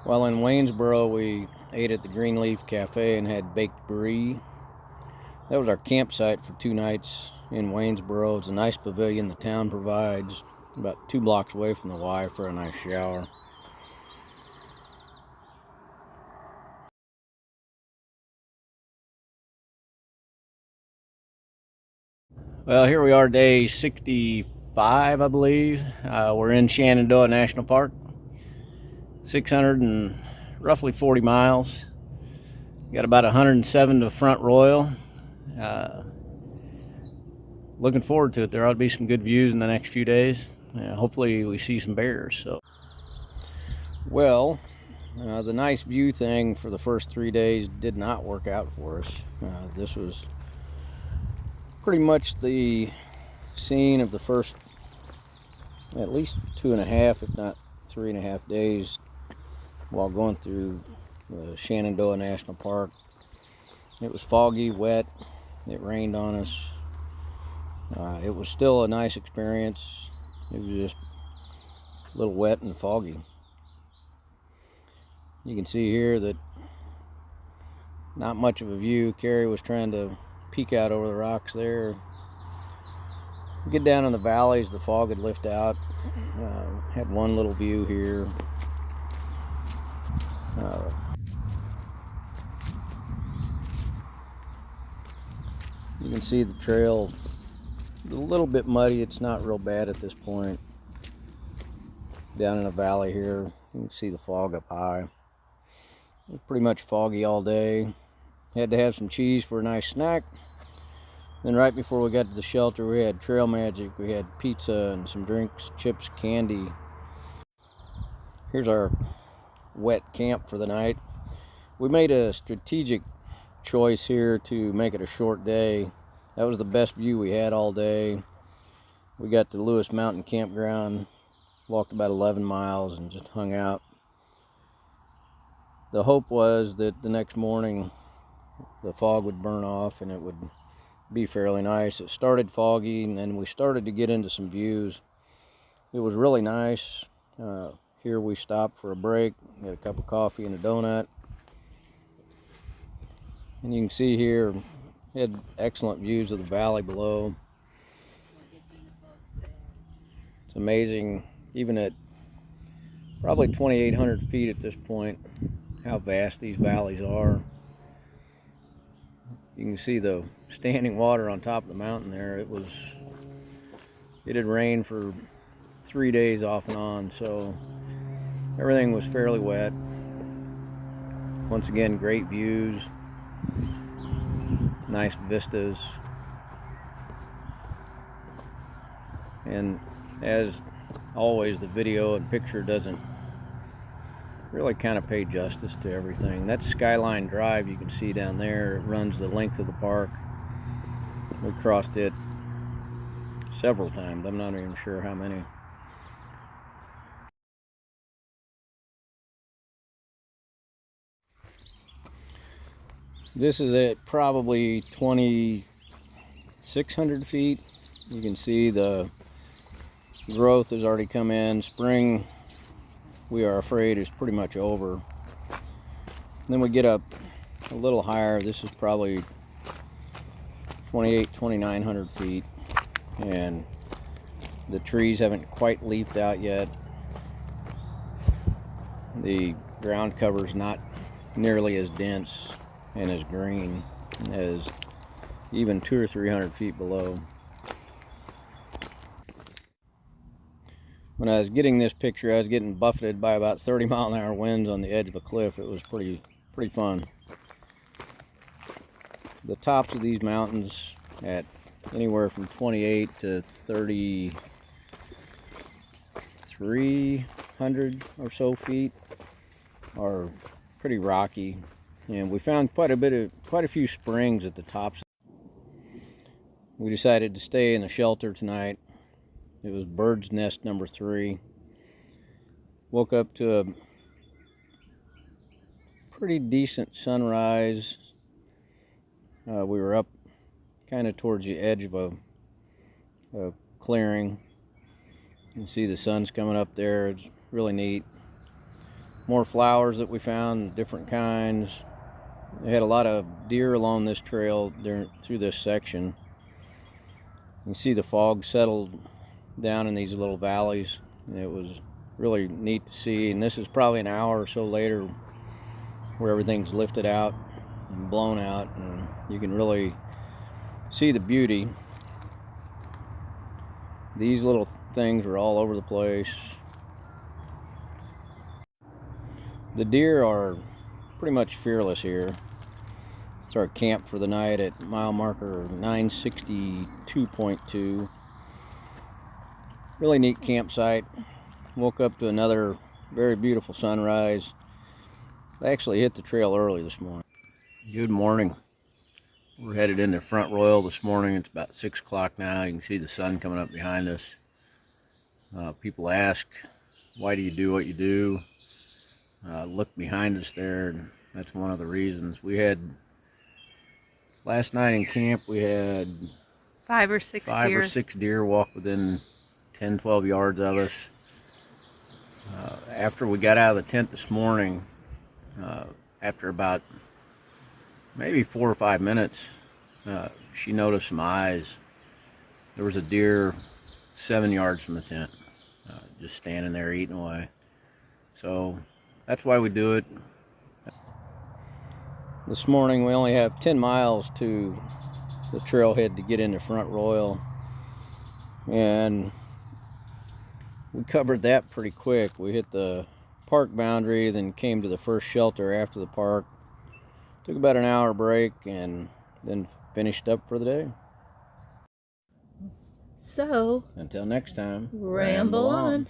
While in Waynesboro, we ate at the Greenleaf Cafe and had baked brie. That was our campsite for 2 nights in Waynesboro. It's a nice pavilion the town provides, about 2 blocks away from the Y for a nice shower. Well, here we are, day 65, I believe. We're in Shenandoah National Park. 600 and roughly 40 miles. Got about 107 to Front Royal. Looking forward to it. There ought to be some good views in the next few days. Hopefully we see some bears. Well, the nice view thing for the first 3 days did not work out for us. This was pretty much the scene of the first at least 2.5, if not 3.5 days while going through the Shenandoah National Park. It was foggy, wet, it rained on us. It was still a nice experience. It was just a little wet and foggy. You can see here that not much of a view. Carrie was trying to peek out over the rocks there. Get down in the valleys, the fog had lifted out. Had one little view here. You can see the trail a little bit muddy. It's not real bad at this point. Down in the valley here, you can see the fog up high. It was pretty much foggy all day. Had to have some cheese for a nice snack. Then right before we got to the shelter, we had trail magic. We had pizza and some drinks, chips, candy. Here's our wet camp for the night. We made a strategic choice here to make it a short day. That was the best view we had all day. We got to Lewis Mountain Campground, walked about 11 miles and just hung out. The hope was that the next morning the fog would burn off and it would be fairly nice. It started foggy and then we started to get into some views. It was really nice. Here we stopped for a break, had a cup of coffee and a donut. And you can see here, had excellent views of the valley below. It's amazing, even at probably 2,800 feet at this point, how vast these valleys are. You can see the standing water on top of the mountain there. It had rained for 3 days off and on, so everything was fairly wet. Once again, great views, nice vistas. And as always, the video and picture doesn't really kind of pay justice to everything. That's Skyline Drive, you can see down there. It runs the length of the park. We crossed it several times. I'm not even sure how many. This is at probably 2,600 feet. You can see the growth has already come in. Spring, we are afraid, is pretty much over. Then we get up a little higher. This is probably 2,900 feet, and the trees haven't quite leafed out yet. The ground cover is not nearly as dense and as green as even 200 or 300 feet below. When I was getting this picture, I was getting buffeted by about 30-mile-an-hour winds on the edge of a cliff. It was pretty fun. The tops of these mountains at anywhere from 28 to 3,300 or so feet are pretty rocky, and we found quite a few springs at the tops. We decided to stay in the shelter tonight. It was bird's nest number 3. Woke up to a pretty decent sunrise. We were up kind of towards the edge of a clearing. You can see the sun's coming up there. It's really neat. more flowers that we found, different kinds. They had a lot of deer along this trail through this section. You can see the fog settled down in these little valleys. It was really neat to see, and this is probably an hour or so later where everything's lifted out and blown out, and you can really see the beauty. These little things were all over the place. The deer are pretty much fearless here. It's our camp for the night at mile marker 962.2. Really neat campsite. Woke up to another very beautiful sunrise. I actually hit the trail early this morning. Good morning. We're headed into Front Royal this morning. It's about 6 o'clock now. You can see the sun coming up behind us. People ask, why do you do what you do? Look behind us there, and that's one of the reasons. We had, last night in camp, we had five or six deer walk within 10-12 yards of us. After we got out of the tent this morning, after about maybe 4 or 5 minutes, she noticed some eyes. There was a deer 7 yards from the tent, just standing there eating away. So that's why we do it. This morning we only have 10 miles to the trailhead to get into Front Royal, and we covered that pretty quick. We hit the park boundary, then came to the first shelter after the park. Took about an hour break and then finished up for the day. So, until next time, ramble on.